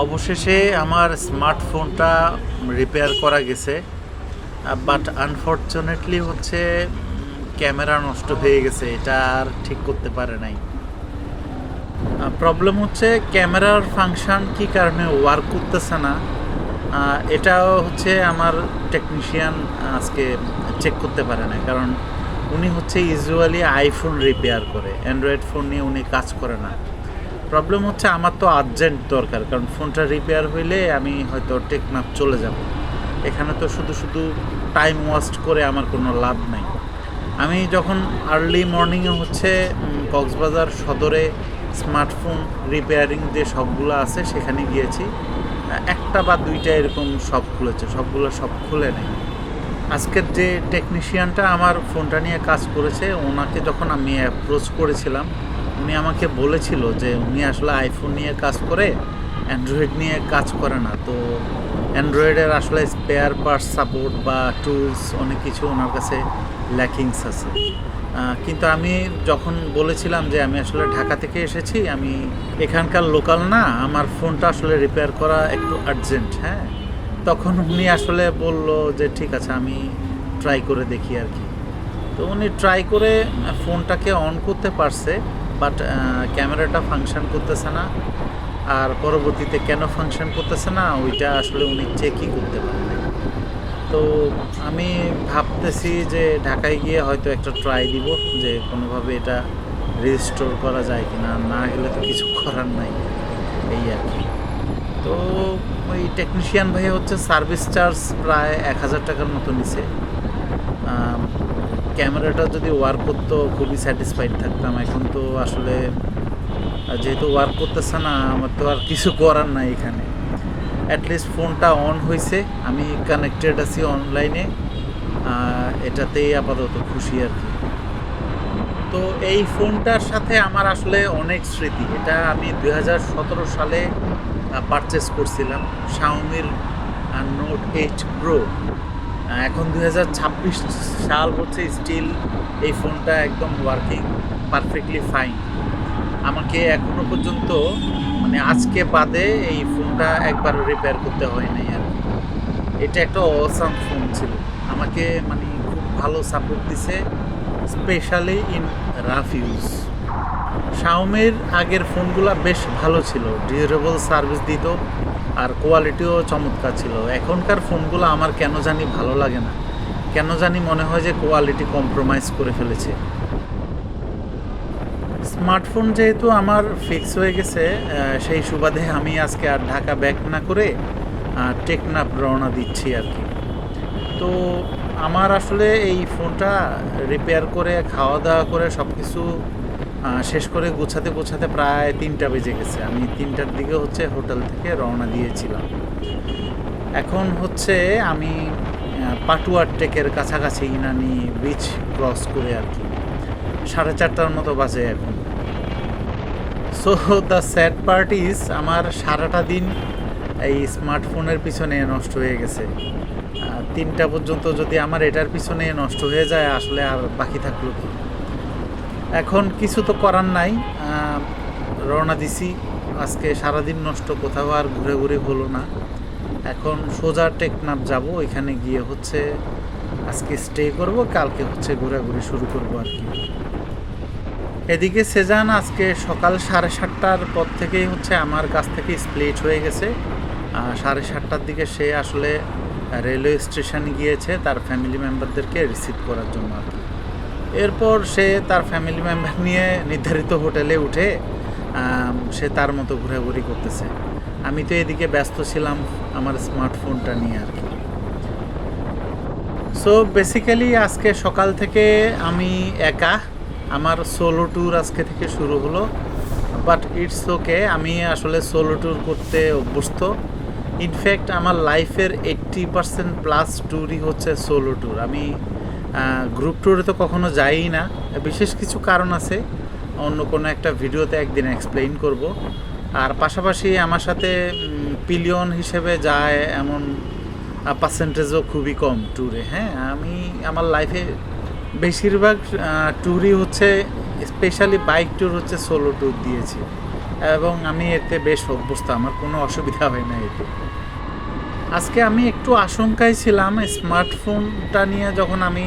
অবশেষে আমার স্মার্টফোনটা রিপেয়ার করা গেছে, বাট আনফর্চুনেটলি হচ্ছে ক্যামেরা নষ্ট হয়ে গেছে, এটা আর ঠিক করতে পারে নাই। প্রবলেম হচ্ছে ক্যামেরার ফাংশন কী কারণে ওয়ার্ক করতেছে না, এটাও হচ্ছে আমার টেকনিশিয়ান আজকে চেক করতে পারে না, কারণ উনি হচ্ছে ইউজুয়ালি আইফোন রিপেয়ার করে, অ্যান্ড্রয়েড ফোন নিয়ে উনি কাজ করে না। প্রবলেম হচ্ছে আমার তো আর্জেন্ট দরকার, কারণ ফোনটা রিপেয়ার হইলে আমি হয়তো টেকনাফ চলে যাব। এখানে তো শুধু শুধু টাইম ওয়েস্ট করে আমার কোনো লাভ নাই। আমি যখন আর্লি মর্নিংয়ে হচ্ছে কক্সবাজার সদরে স্মার্টফোন রিপেয়ারিং যে শপগুলো আছে সেখানে গিয়েছি, একটা বা দুইটা এরকম শপ খুলেছে, সব খুলে নেই। আজকের যে টেকনিশিয়ানটা আমার ফোনটা নিয়ে কাজ করেছে, ওনাকে যখন আমি অ্যাপ্রোচ করেছিলাম, উনি আমাকে বলেছিল যে উনি আসলে আইফোন নিয়ে কাজ করে, অ্যান্ড্রয়েড নিয়ে কাজ করে না। তো অ্যান্ড্রয়েডের আসলে স্পেয়ার পার্টস সাপোর্ট বা টুলস অনেক কিছু ওনার কাছে ল্যাকিংস আছে। কিন্তু আমি যখন বলেছিলাম যে আমি আসলে ঢাকা থেকে এসেছি, আমি এখানকার লোকাল না, আমার ফোনটা আসলে রিপেয়ার করা একটু আর্জেন্ট, হ্যাঁ, তখন উনি আসলে বলল যে ঠিক আছে, আমি ট্রাই করে দেখি আর কি। তো উনি ট্রাই করে ফোনটাকে অন করতে পারছে, বাট ক্যামেরাটা ফাংশন করতেছে না। আর পরবর্তীতে কেন ফাংশন করতেছে না ওইটা আসলে উনি চেকই করতে পারেন। তো আমি ভাবতেছি যে ঢাকায় গিয়ে হয়তো একটা ট্রাই দিব, যে কোনোভাবে এটা রিস্টোর করা যায় কি না, না গেলে তো কিছু করার নাই, এই আর কি। তো ওই টেকনিশিয়ান ভাই হচ্ছে সার্ভিস চার্জ প্রায় 1000 টাকার মতো নিছে। ক্যামেরাটা যদি ওয়ার্ক করতো খুবই স্যাটিসফাইড থাকতাম। এখন তো আসলে যেহেতু ওয়ার্ক করতেছে না, আমার তো আর কিছু করার নাই এখানে। অ্যাটলিস্ট ফোনটা অন হয়েছে, আমি কানেক্টেড আছি অনলাইনে, এটাতেই আপাতত খুশি আর কি। তো এই ফোনটার সাথে আমার আসলে অনেক স্মৃতি। এটা আমি 2017 সালে পারচেস করছিলাম, শাওমির নোট 8 প্রো। এখন 2026 সাল হচ্ছে, স্টিল এই ফোনটা একদম ওয়ার্কিং পারফেক্টলি ফাইন। আমাকে এখনো পর্যন্ত মানে আজকে বাদে এই ফোনটা একবার রিপেয়ার করতে হয় নাই আর কি। এটা একটা অসাম ফোন ছিল, আমাকে মানে খুব ভালো সাপোর্ট দিছে, স্পেশালি ইন রাফ ইউজ। শাওমির আগের ফোনগুলো বেশ ভালো ছিল, ডিউরেবল সার্ভিস দিত, আর কোয়ালিটিও চমৎকার ছিল। এখনকার ফোনগুলো আমার কেন জানি ভালো লাগে না, কেন জানি মনে হয় যে কোয়ালিটি কম্প্রোমাইজ করে ফেলেছে। স্মার্টফোন যেহেতু আমার ফিক্স হয়ে গেছে, সেই সুবাদে আমি আজকে আর ঢাকা ব্যাক না করে টেকনাফ রওনা দিচ্ছি আর কি। তো আমার আসলে এই ফোনটা রিপেয়ার করে খাওয়া দাওয়া করে সব কিছু শেষ করে গোছাতে প্রায় 3টা বেজে গেছে। আমি 3টার দিকে হচ্ছে হোটেল থেকে রওনা দিয়েছিলাম। এখন হচ্ছে আমি পাটুয়ার টেকের কাছাকাছি ইনানি বিচ ক্রস করে আর কি 4:30টার মতো বাজে এখন। So the sad part is, আমার সারাটা দিন এই স্মার্টফোনের পিছনে নষ্ট হয়ে গেছে। 3টা পর্যন্ত যদি আমার এটার পিছনে নষ্ট হয়ে যায়, আসলে আর বাকি থাকলো কি। এখন কিছু তো করার নাই, রওনা দিছি। আজকে সারাদিন নষ্ট, কোথাও আর ঘুরে হলো না। এখন সোজা টেকনাফ যাব, এখানে গিয়ে হচ্ছে আজকে স্টে করব, কালকে হচ্ছে ঘোরাঘুরি শুরু করব আর কি। এদিকে সেজান আজকে সকাল 7:30টার পর থেকেই হচ্ছে আমার কাছ থেকে স্প্লিট হয়ে গেছে। 7:30টার দিকে সে আসলে রেলওয়ে স্টেশনে গিয়েছে তার ফ্যামিলি মেম্বারদেরকে রিসিভ করার জন্য আর কি। এরপর সে তার ফ্যামিলি মেম্বার নিয়ে নির্ধারিত হোটেলে উঠে সে তার মতো ঘোরাঘুরি করতেছে। আমি তো এদিকে ব্যস্ত ছিলাম আমার স্মার্টফোনটা নিয়ে আর কি। সো বেসিক্যালি আজকে সকাল থেকে আমি একা, আমার সোলো ট্যুর আজকে থেকে শুরু হলো। বাট ইটস ওকে, আমি আসলে সোলো ট্যুর করতে অভ্যস্ত। ইনফ্যাক্ট আমার লাইফের 80% প্লাস ট্যুরই হচ্ছে সোলো ট্যুর। আমি গ্রুপ ট্যুরে তো কখনো যাইই না, বিশেষ কিছু কারণ আছে, অন্য কোনো একটা ভিডিওতে একদিন এক্সপ্লেইন করব। আর পাশাপাশি আমার সাথে পিলিয়ন হিসেবে যায় এমন পার্সেন্টেজও খুবই কম ট্যুরে। হ্যাঁ, আমি আমার লাইফে বেশিরভাগ ট্যুরই হচ্ছে, স্পেশালি বাইক ট্যুর হচ্ছে সোলো ট্যুর দিয়েছি। এবং আমি এতে বেশ অভ্যস্ত, আমার কোনো অসুবিধা হয় না এতে। আজকে আমি একটু আশঙ্কায় ছিলাম স্মার্টফোনটা নিয়ে, যখন আমি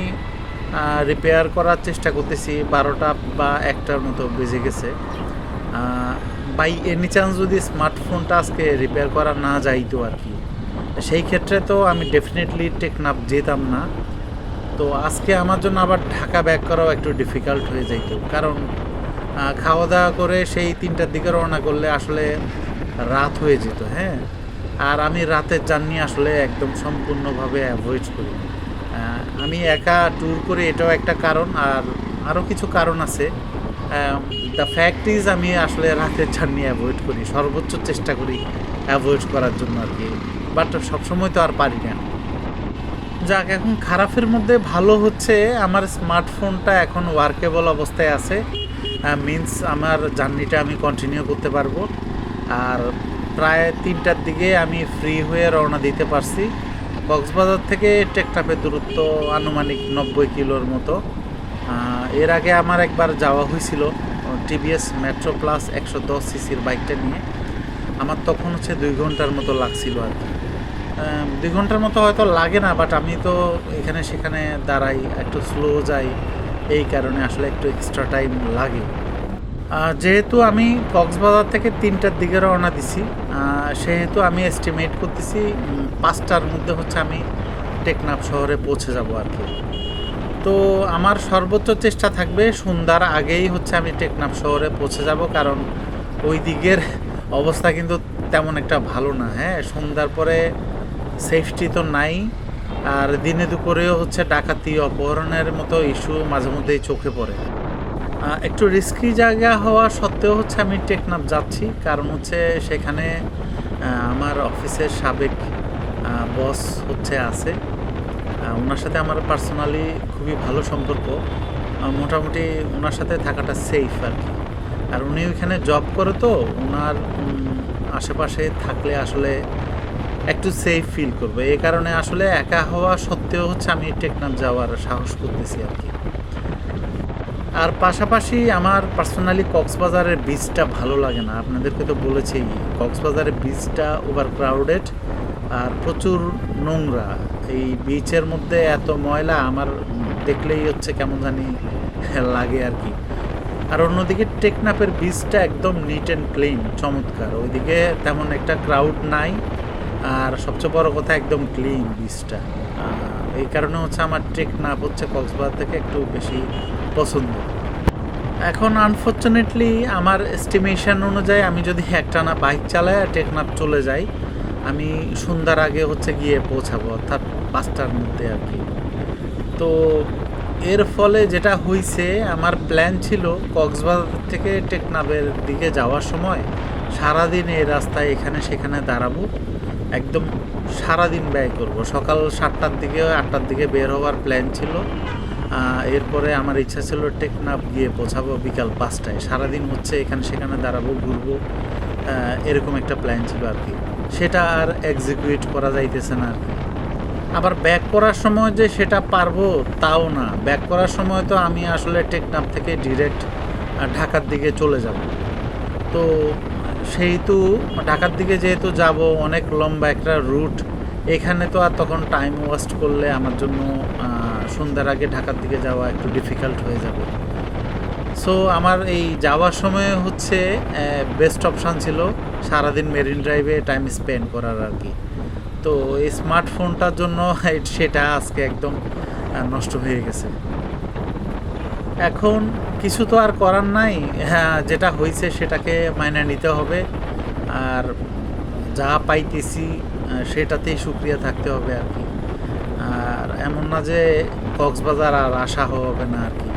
রিপেয়ার করার চেষ্টা করতেছি 12টা বা 1টার মতো বেজে গেছে। বাই এনি চান্স যদি স্মার্টফোনটা আজকে রিপেয়ার করা না যাইতো আর কি, সেই ক্ষেত্রে তো আমি ডেফিনেটলি টেকনাফ যেতাম না। তো আজকে আমার জন্য আবার ঢাকা ব্যাক করাও একটু ডিফিকাল্ট হয়ে যাইত, কারণ খাওয়া দাওয়া করে সেই 3টার দিকে রওনা করলে আসলে রাত হয়ে যেত। হ্যাঁ, আর আমি রাতের জার্নি আসলে একদম সম্পূর্ণভাবে অ্যাভয়েড করি। আমি একা ট্যুর করি, এটাও একটা কারণ, আর আরও কিছু কারণ আছে। দ্য ফ্যাক্ট ইজ আমি আসলে রাতের জার্নি অ্যাভয়েড করি, সর্বোচ্চ চেষ্টা করি অ্যাভয়েড করার জন্য আর কি, বাট সবসময় তো আর পারি না। যাক, এখন খারাপের মধ্যে ভালো হচ্ছে আমার স্মার্টফোনটা এখন ওয়ার্কেবল অবস্থায় আছে, মিনস আমার জার্নিটা আমি কন্টিনিউ করতে পারবো। আর প্রায় 3টার দিকে আমি ফ্রি হয়ে রওনা দিতে পারছি। কক্সবাজার থেকে টেকনাফের দূরত্ব আনুমানিক 90 কিলোর মতো। এর আগে আমার একবার যাওয়া হয়েছিল টিভিএস মেট্রো প্লাস 110 সিসির বাইকটা নিয়ে। আমার তখন হচ্ছে 2 ঘন্টার মতো লাগছিল আর কি। 2 ঘন্টার মতো হয়তো লাগে না, বাট আমি তো এখানে সেখানে দাঁড়াই, একটু স্লো যাই, এই কারণে আসলে একটু এক্সট্রা টাইম লাগে। যেহেতু আমি কক্সবাজার থেকে 3টার দিকে রওনা দিছি, সেহেতু আমি এস্টিমেট করতেছি 5টার মধ্যে হচ্ছে আমি টেকনাফ শহরে পৌঁছে যাব আর কি। তো আমার সর্বোচ্চ চেষ্টা থাকবে সন্ধ্যার আগেই হচ্ছে আমি টেকনাফ শহরে পৌঁছে যাব, কারণ ওই দিকের অবস্থা কিন্তু তেমন একটা ভালো না। হ্যাঁ, সন্ধ্যার পরে সেফটি তো নাই, আর দিনে দুপুরেও হচ্ছে ডাকাতি অপহরণের মতো ইস্যু মাঝে মধ্যেই চোখে পড়ে। একটু রিস্কি জায়গা হওয়া সত্ত্বেও হচ্ছে আমি টেকনাফ যাচ্ছি, কারণ হচ্ছে সেখানে আমার অফিসের সাবেক বস হচ্ছে আছে। ওনার সাথে আমার পার্সোনালি খুবই ভালো সম্পর্ক, মোটামুটি ওনার সাথে থাকাটা সেফ আর কি। আর উনি ওইখানে জব করে, তো ওনার আশেপাশে থাকলে আসলে একটু সেফ ফিল করবে, এই কারণে আসলে একা হওয়া সত্ত্বেও হচ্ছে আমি টেকনাফ যাওয়ার সাহস করতেছি আর কি। আর পাশাপাশি আমার পার্সোনালি কক্সবাজারের বিচটা ভালো লাগে না, আপনাদেরকে তো বলেছি কক্সবাজারের বিচটা ওভার ক্রাউডেড আর প্রচুর নোংরা। এই বিচের মধ্যে এত ময়লা আমার দেখলেই হচ্ছে কেমন জানি লাগে আর কি। আর অন্যদিকে টেকনাফের বিচটা একদম নিট অ্যান্ড ক্লিন, চমৎকার, ওইদিকে তেমন একটা ক্রাউড নাই, আর সবচেয়ে বড় কথা একদম ক্লিন বিচটা। এই কারণে হচ্ছে আমার টেকনাফ হচ্ছে কক্সবাজার থেকে একটু বেশি পছন্দ। এখন আনফর্চুনেটলি আমার এস্টিমেশন অনুযায়ী আমি যদি একটানা বাইক চালাই আর টেকনাফ চলে যাই, আমি সন্ধ্যার আগে হচ্ছে গিয়ে পৌঁছাবো, অর্থাৎ 5টার মধ্যে আর কি। তো এর ফলে যেটা হয়েছে, আমার প্ল্যান ছিল কক্সবাজার থেকে টেকনাফের দিকে যাওয়ার সময় সারাদিন এই রাস্তায় এখানে সেখানে দাঁড়াবো, একদম সারাদিন ব্যয় করব। সকাল 7টার দিকে 8টার দিকে বের হওয়ার প্ল্যান ছিল। এরপরে আমার ইচ্ছা ছিল টেকনাফ গিয়ে পৌঁছাবো বিকাল 5টায়, সারাদিন হচ্ছে এখানে সেখানে দাঁড়াবো, ঘুরবো, এরকম একটা প্ল্যান ছিল আর কি। সেটা আর এক্সিকিউট করা যাইতেছে না আর কি। আবার ব্যাক করার সময় যে সেটা পারবো তাও না, ব্যাক করার সময় তো আমি আসলে টেকনাফ থেকে ডিরেক্ট ঢাকার দিকে চলে যাব। তো সেহেতু ঢাকার দিকে যেহেতু যাব, অনেক লম্বা একটা রুট, এখানে তো আর তখন টাইম ওয়েস্ট করলে আমার জন্য সন্ধ্যার আগে ঢাকার দিকে যাওয়া একটু ডিফিকাল্ট হয়ে যাবে। সো আমার এই যাওয়ার সময় হচ্ছে বেস্ট অপশান ছিল সারাদিন মেরিন ড্রাইভে টাইম স্পেন্ড করার আর কি। তো এই স্মার্টফোনটার জন্য সেটা আজকে একদম নষ্ট হয়ে গেছে। এখন কিছু তো আর করার নাই, হ্যাঁ, যেটা হয়েছে সেটাকে মাইনে নিতে হবে, আর যা পাইতেছি সেটাতেই সুক্রিয়া থাকতে হবে আর কি। আর এমন না যে কক্সবাজার আর আসা হবে না আর কি।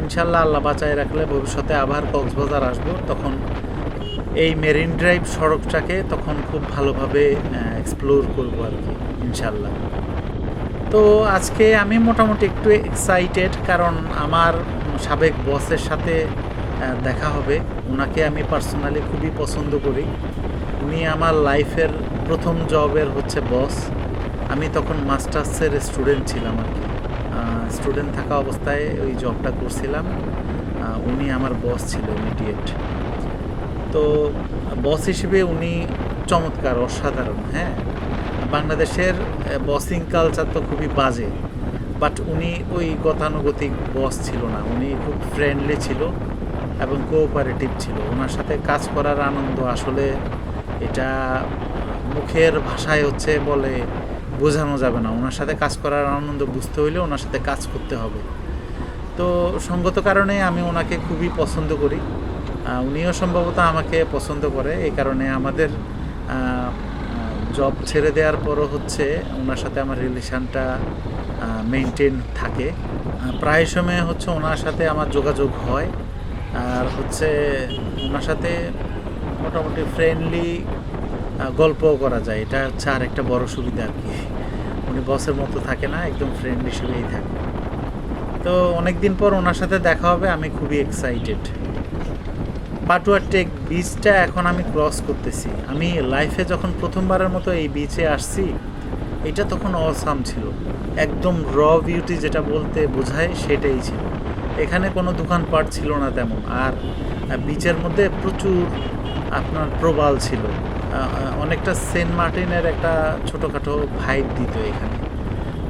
ইনশাল্লাহ আল্লাহ বাঁচায় রাখলে ভবিষ্যতে আবার কক্সবাজার আসবো, তখন এই মেরিন ড্রাইভ সড়কটাকে তখন খুব ভালোভাবে এক্সপ্লোর করবো আর কি ইনশাল্লাহ। তো আজকে আমি মোটামুটি একটু এক্সাইটেড, কারণ আমার সাবেক বসের সাথে দেখা হবে। ওনাকে আমি পার্সোনালি খুবই পছন্দ করি, উনি আমার লাইফের প্রথম জবের হচ্ছে বস। আমি তখন মাস্টার্সের স্টুডেন্ট ছিলাম আর কি, স্টুডেন্ট থাকা অবস্থায় ওই জবটা করছিলাম। উনি আমার বস ছিল ইমিডিয়েট। তো বস হিসেবে উনি চমৎকার, অসাধারণ। হ্যাঁ, বাংলাদেশের বসিং কালচার তো খুবই বাজে, বাট উনি ওই গতানুগতিক বস ছিল না, উনি খুব ফ্রেন্ডলি ছিল এবং কোঅপারেটিভ ছিল। ওনার সাথে কাজ করার আনন্দ আসলে এটা মুখের ভাষায় হচ্ছে বলে বোঝানো যাবে না। ওনার সাথে কাজ করার আনন্দ বুঝতে হইলে ওনার সাথে কাজ করতে হবে। তো সঙ্গত কারণে আমি ওনাকে খুবই পছন্দ করি, উনিও সম্ভবত আমাকে পছন্দ করে। এই কারণে আমাদের জব ছেড়ে দেওয়ার পরও হচ্ছে ওনার সাথে আমার রিলেশানটা মেনটেন থাকে। প্রায় সময় হচ্ছে ওনার সাথে আমার যোগাযোগ হয়, আর হচ্ছে ওনার সাথে মোটামুটি ফ্রেন্ডলি গল্পও করা যায়। এটা হচ্ছে আর একটা বড় সুবিধা আর কি। উনি বসের মতো থাকে না, একদম ফ্রেন্ড হিসেবেই থাকে। তো অনেক দিন পর ওনার সাথে দেখা হবে, আমি খুবই এক্সাইটেড। পাটুয়া টেক বিচটা এখন আমি ক্রস করতেছি। আমি লাইফে যখন প্রথমবারের মতো এই বিচে আসছি, এটা তখন অসাম ছিল, একদম র বিউটি যেটা বলতে বোঝায় সেটাই ছিল। এখানে কোনো দোকানপাট ছিল না তেমন, আর বিচের মধ্যে প্রচুর আপনার প্রবাল ছিল। অনেকটা সেন্ট মার্টিনের একটা ছোটোখাটো ভাইব দিত এখানে।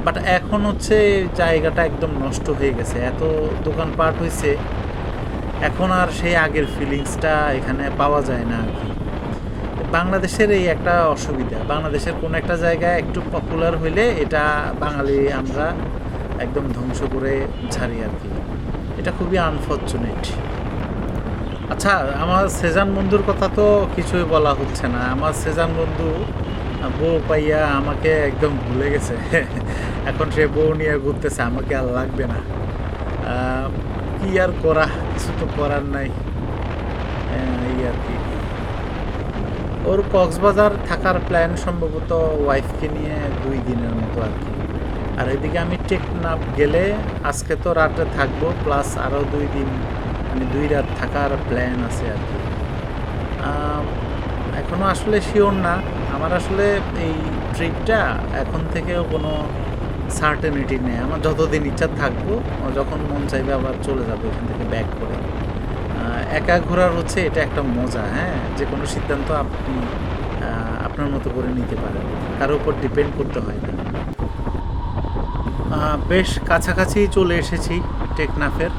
বাট এখন হচ্ছে জায়গাটা একদম নষ্ট হয়ে গেছে, এত দোকানপাট হয়েছে, এখন আর সেই আগের ফিলিংসটা এখানে পাওয়া যায় না আর কি। বাংলাদেশের এই একটা অসুবিধা, বাংলাদেশের কোনো একটা জায়গায় একটু পপুলার হইলে এটা বাঙালি আমরা একদম ধ্বংস করে ছাড়ি আর কি। এটা খুবই আনফর্চুনেট। আচ্ছা, আমার সেজান বন্ধুর কথা তো কিছুই বলা হচ্ছে না। আমার সেজান বন্ধু বউ পাইয়া আমাকে একদম ভুলে গেছে। এখন সে বউ নিয়ে ঘুরতেছে, আমাকে আর লাগবে না। কি আর করা, কিছু তো করার নাই, এই আর কি। ওর কক্সবাজার থাকার প্ল্যান সম্ভবত ওয়াইফকে নিয়ে 2 দিনের মতো আর কি। আর এদিকে আমি টেকনাফ গেলে আজকে তো রাতে থাকবো, প্লাস আরও 2 দিন, মানে 2 রাত থাকার প্ল্যান আছে আর কি। এখনও আসলে শিওর না। আমার আসলে এই ট্রিপটা এখন থেকেও কোনো সার্টেনিটি নেই। আমার যতদিন ইচ্ছা থাকবো, যখন মন চাইবে আবার চলে যাবো এখান থেকে ব্যাক করে। একা ঘোরার হচ্ছে এটা একটা মজা। হ্যাঁ, যে কোনো সিদ্ধান্ত আপনি আপনার মতো করে নিতে পারেন, কারোর উপর ডিপেন্ড করতে হয় না। বেশ কাছাকাছি চলে এসেছি টেকনাফের,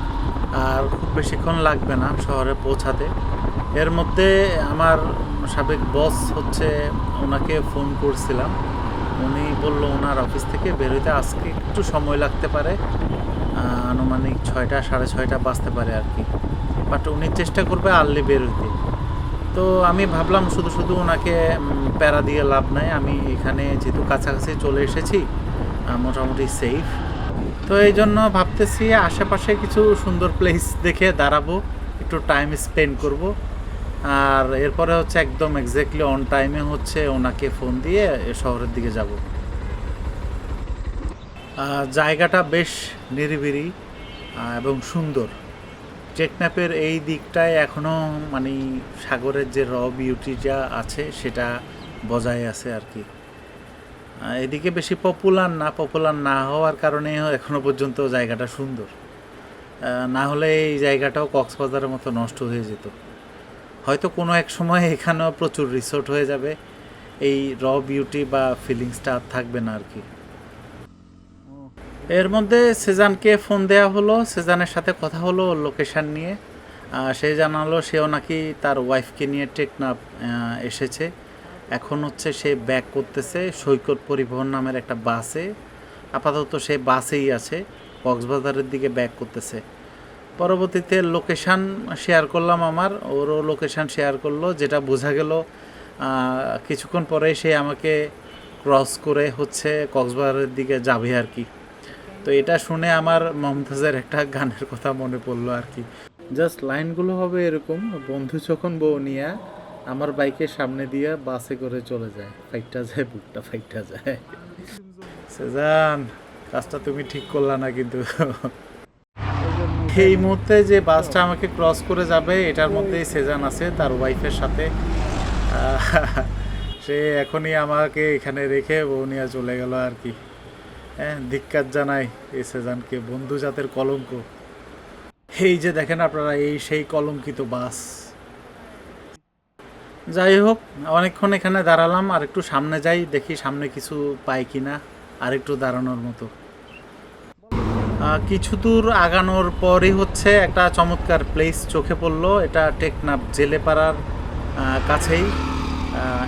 আর খুব বেশিক্ষণ লাগবে না শহরে পৌঁছাতে। এর মধ্যে আমার সাবেক বস হচ্ছে, ওনাকে ফোন করছিলাম, উনি বললো ওনার অফিস থেকে বেরোতে আজকে একটু সময় লাগতে পারে, আনুমানিক 6টা 6:30 বাজতে পারে আর কি। বাট উনি চেষ্টা করবে আর্লি বেরোতে। তো আমি ভাবলাম শুধু শুধু ওনাকে প্যারা দিয়ে লাভ নাই, আমি এখানে যেহেতু কাছাকাছি চলে এসেছি, মোটামুটি সেফ। তো এই জন্য ভাবতেছি আশেপাশে কিছু সুন্দর প্লেস দেখে দাঁড়াবো, একটু টাইম স্পেন্ড করব, আর এরপরে হচ্ছে একদম এক্স্যাক্টলি অন টাইমে হচ্ছে ওনাকে ফোন দিয়ে শহরের দিকে যাব। জায়গাটা বেশ নিরিবিলি এবং সুন্দর। টেকনাফের এই দিকটায় এখনও মানে সাগরের যে র বিউটিটা আছে সেটা বজায় আছে আর কি। এদিকে বেশি পপুলার না হওয়ার কারণে এখনও পর্যন্ত জায়গাটা সুন্দর। না হলে এই জায়গাটাও কক্সবাজারের মতো নষ্ট হয়ে যেত। হয়তো কোনো এক সময় এখানেও প্রচুর রিসোর্ট হয়ে যাবে, এই র বিউটি বা ফিলিংসটা আর থাকবে না আর কি। এর মধ্যে সেজানকে ফোন দেওয়া হলো, সেজানের সাথে কথা হলো লোকেশান নিয়ে। সে জানালো সেও নাকি তার ওয়াইফকে নিয়ে টেকনাফ এসেছে। এখন হচ্ছে সে ব্যাক করতেছে সৈকত পরিবহন নামের একটা বাসে। আপাতত সে বাসেই আছে, কক্সবাজারের দিকে ব্যাক করতেছে। পরবর্তীতে লোকেশান শেয়ার করলাম আমার, ওরও লোকেশান শেয়ার করলো, যেটা বোঝা গেল কিছুক্ষণ পরে সে আমাকে ক্রস করে হচ্ছে কক্সবাজারের দিকে যাবে আর কি। তো এটা শুনে আমার মমতাজের একটা গানের কথা মনে পড়লো আর কি। জাস্ট লাইনগুলো হবে এরকম: বন্ধু যখন বউ নিয়ে আমার বাইকের সামনে দিয়ে বাসে করে চলে যায়, ফাইটটা যায়, বুকটা ফাইটটা যায়। সেজান, কাজটা তুমি ঠিক করলা না কিন্তু। এই মুহূর্তে যে বাসটা আমাকে ক্রস করে যাবে এটার মধ্যেই সেজান আছে তার ওয়াইফের সাথে। সে এখনই আমাকে এখানে রেখে বউ নিয়ে চলে গেল আর কি। হ্যাঁ, ধিক্কার জানাই এই সেজানকে, বন্ধু জাতের কলঙ্ক। এই যে দেখেন আপনারা, এই সেই কলঙ্কিত বাস। যাই হোক, অনেকক্ষণ এখানে দাঁড়ালাম, আর একটু সামনে যাই, দেখি সামনে কিছু পাই কিনা আর একটু দাঁড়ানোর মতো। কিছু দূর আগানোর পরই হচ্ছে একটা চমৎকার প্লেস চোখে পড়লো। এটা টেকনাফ জেলেপাড়ার কাছেই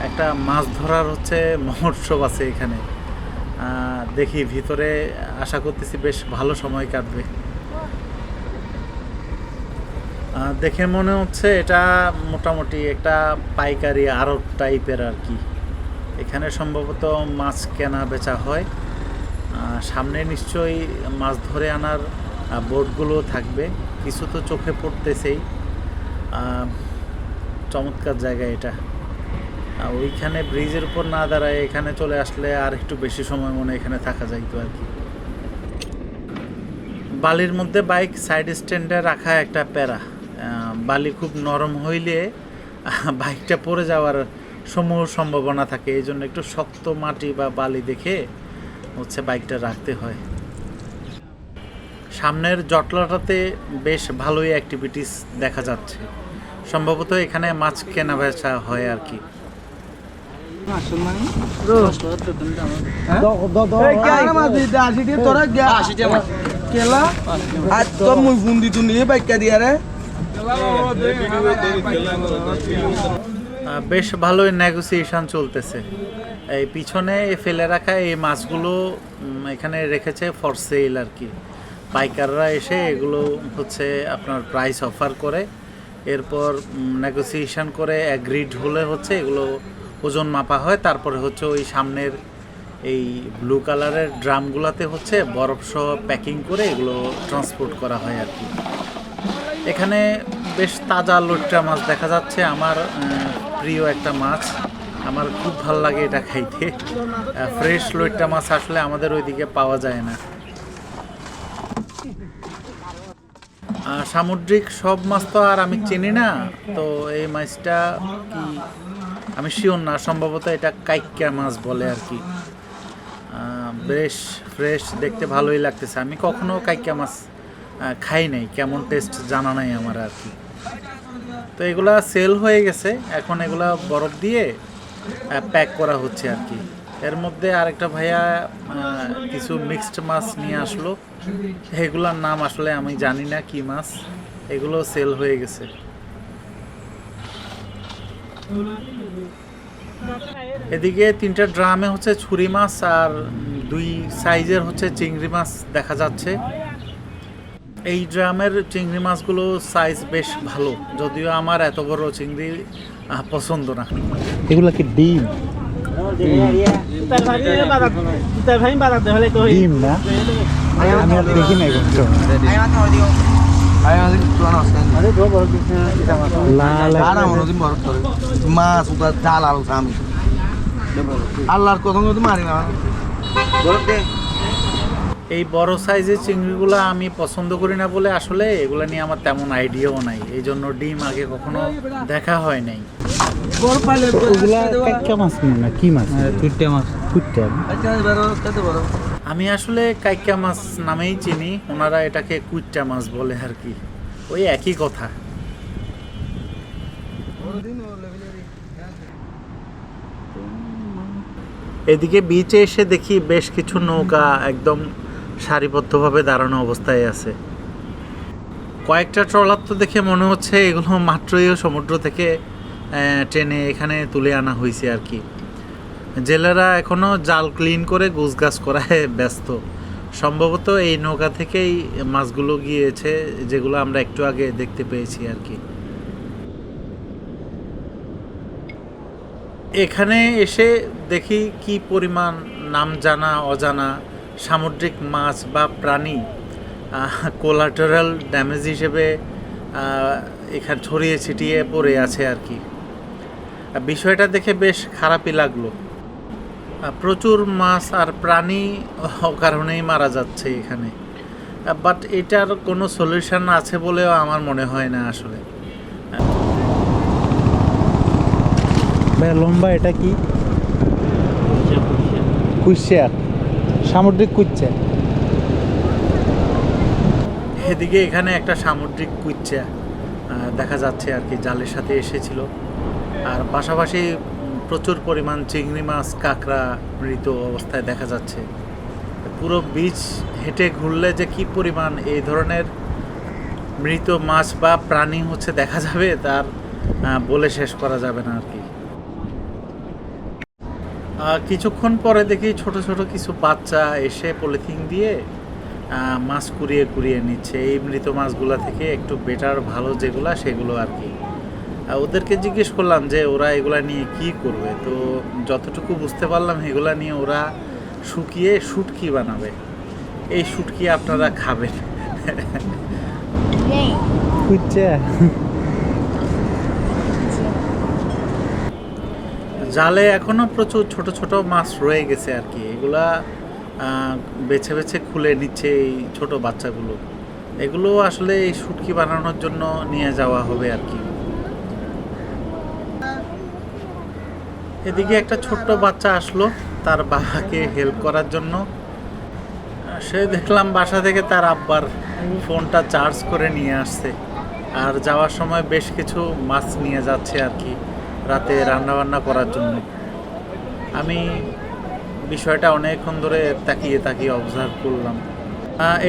একটা মাছ ধরার হচ্ছে মহোৎসব আছে এখানে। দেখি ভিতরে, আশা করতেছি বেশ ভালো সময় কাটবে। দেখে মনে হচ্ছে এটা মোটামুটি একটা পাইকারি আড়ত টাইপের আর কি। এখানে সম্ভবত মাছ কেনা বেচা হয়। সামনে নিশ্চয়ই মাছ ধরে আনার বোটগুলো থাকবে, কিছু তো চোখে পড়তেছেই। চমৎকার জায়গা এটা। ওইখানে ব্রিজের উপর না দাঁড়ায় এখানে চলে আসলে আর একটু বেশি সময় মনে এখানে থাকা যাইতো আর কি। বালির মধ্যে বাইক সাইড স্ট্যান্ডে রাখা একটা প্যারা। বালি খুব নরম হইলে বাইকটা পড়ে যাওয়ার সমূহ সম্ভাবনা থাকে, এই জন্য একটু শক্ত মাটি বা বালি দেখে হচ্ছে বাইকটা রাখতে হয়। সামনের জটলাটাতে বেশ ভালোই অ্যাক্টিভিটিস দেখা যাচ্ছে, সম্ভবত এখানে মাছ কেনা বেচা হয় আর কি। বেশ ভালোই নেগোসিয়েশন চলতেছে। এই পিছনে ফেলে রাখা এই মাছগুলো এখানে রেখেছে ফর সেল আর কি। পাইকাররা এসে এগুলো হচ্ছে আপনার প্রাইস অফার করে, এরপর নেগোসিয়েশন করে অ্যাগ্রিড হলে হচ্ছে এগুলো ওজন মাপা হয়, তারপরে হচ্ছে ওই সামনের এই ব্লু কালারের ড্রামগুলোতে হচ্ছে বরফ সহ প্যাকিং করে এগুলো ট্রান্সপোর্ট করা হয় আর কি। এখানে বেশ তাজা লইট্টা মাছ দেখা যাচ্ছে, আমার প্রিয় একটা মাছ, আমার খুব ভালো লাগে এটা খাইতে। ফ্রেশ লইট্টা মাছ আসলে আমাদের ওইদিকে পাওয়া যায় না। সামুদ্রিক সব মাছ তো আর আমি চিনি না, তো এই মাছটা কি আমি শিওর না, সম্ভবত এটা কাইক্কা মাছ বলে আর কি। বেশ ফ্রেশ, দেখতে ভালোই লাগতেছে। আমি কখনো কাইক্কা মাছ খাই নাই, কেমন টেস্ট জানা নাই আমার আর কি। তো এগুলা সেল হয়ে গেছে, এখন এগুলা বরফ দিয়ে প্যাক করা হচ্ছে আর কি। এর মধ্যে আরেকটা ভাইয়া কিছু মিক্সড মাছ নিয়ে আসলো, এগুলার নাম আসলে আমি জানি না কি মাছ, এগুলো সেল হয়ে গেছে। এদিকে 3টা ড্রামে হচ্ছে ছুরি মাছ আর 2 সাইজের হচ্ছে চিংড়ি মাছ দেখা যাচ্ছে। এই ড্রামের চিংড়ি মাছগুলো সাইজ বেশ ভালো, যদিও আমার এত বড় চিংড়ি পছন্দ না। এগুলো কি ডিম? ডিম না, আমি আর দেখি না মাছ ডাল আলু আমি আল্লাহর কথা মারি না। এই বড় সাইজের চিংড়িগুলো আমি পছন্দ করি না বলে আসলে এগুলো নিয়ে আমার তেমন আইডিয়াও নাই, এই জন্য ডিম আগে কখনো দেখা হয় নাই। কি মাছ? আমি আসলে কাইক্কা মাছ নামেই চিনি, ওনারা এটাকে কুইট্টা মাছ বলে আর কি, ওই একই কথা। এদিকে বিচে এসে দেখি বেশ কিছু নৌকা একদম সারিবদ্ধভাবে দাঁড়ানো অবস্থায় আছে। কয়েকটা ট্রলার তো দেখে মনে হচ্ছে এগুলো মাত্রই সমুদ্র থেকে টেনে এখানে তুলে আনা হয়েছে আর কি। জেলেরা এখনও জাল ক্লিন করে গুছগাছ করায় ব্যস্ত, সম্ভবত এই নৌকা থেকেই মাছগুলো গিয়েছে, যেগুলো আমরা একটু আগে দেখতে পেয়েছি আর কি। এখানে এসে দেখি কি পরিমাণ নাম জানা অজানা সামুদ্রিক মাছ বা প্রাণী কোলাটারাল ড্যামেজ হিসেবে এখানে ছড়িয়ে ছিটিয়ে পড়ে আছে আর কি। বিষয়টা দেখে বেশ খারাপই লাগলো। প্রচুর মাছ আর প্রাণী কারণেই মারা যাচ্ছে এখানে, বাট এটার কোনো সলিউশন আছে বলেও আমার মনে হয় না আসলে। লম্বা এটা কি? কুইচ্চা, সামুদ্রিক কুইচ্চা। এদিকে এখানে একটা সামুদ্রিক কুইচ্চা দেখা যাচ্ছে আর কি, জালের সাথে এসেছিল। আর পাশাপাশি প্রচুর পরিমাণ চিংড়ি মাছ, কাঁকড়া মৃত অবস্থায় দেখা যাচ্ছে। পুরো বিচ হেঁটে ঘুরলে যে কি পরিমাণ এই ধরনের মৃত মাছ বা প্রাণী হচ্ছে দেখা যাবে, তার বলে শেষ করা যাবে না আর কি। কিছুক্ষণ পরে দেখি ছোট ছোট কিছু বাচ্চা এসে পলিথিন দিয়ে মাছ কুড়িয়ে কুড়িয়ে নিচ্ছে। এই মৃত মাছগুলা থেকে একটু বেটার ভালো যেগুলা সেগুলো আর কি। ওদেরকে জিজ্ঞেস করলাম যে ওরা এগুলা নিয়ে কি করবে, তো যতটুকু বুঝতে পারলাম এগুলা নিয়ে ওরা শুকিয়ে শুটকি বানাবে। এই শুটকি আপনারা খাবেন। জালে এখনো প্রচুর ছোট ছোট মাছ রয়ে গেছে আর কি। এগুলা বেছে বেছে খুলে নিচ্ছে এই ছোট বাচ্চাগুলো। এগুলো আসলে এই শুটকি বানানোর জন্য নিয়ে যাওয়া হবে আর কি। এদিকে একটা ছোট্ট বাচ্চা আসলো তার বাবাকে হেল্প করার জন্য। সে দেখলাম বাসা থেকে তার আব্বার ফোনটা চার্জ করে নিয়ে আসছে, আর যাওয়ার সময় বেশ কিছু মাছ নিয়ে যাচ্ছে আর কি রাতে রান্নাবান্না করার জন্য। আমি বিষয়টা অনেকক্ষণ ধরে তাকিয়ে তাকিয়ে অবজার্ভ করলাম।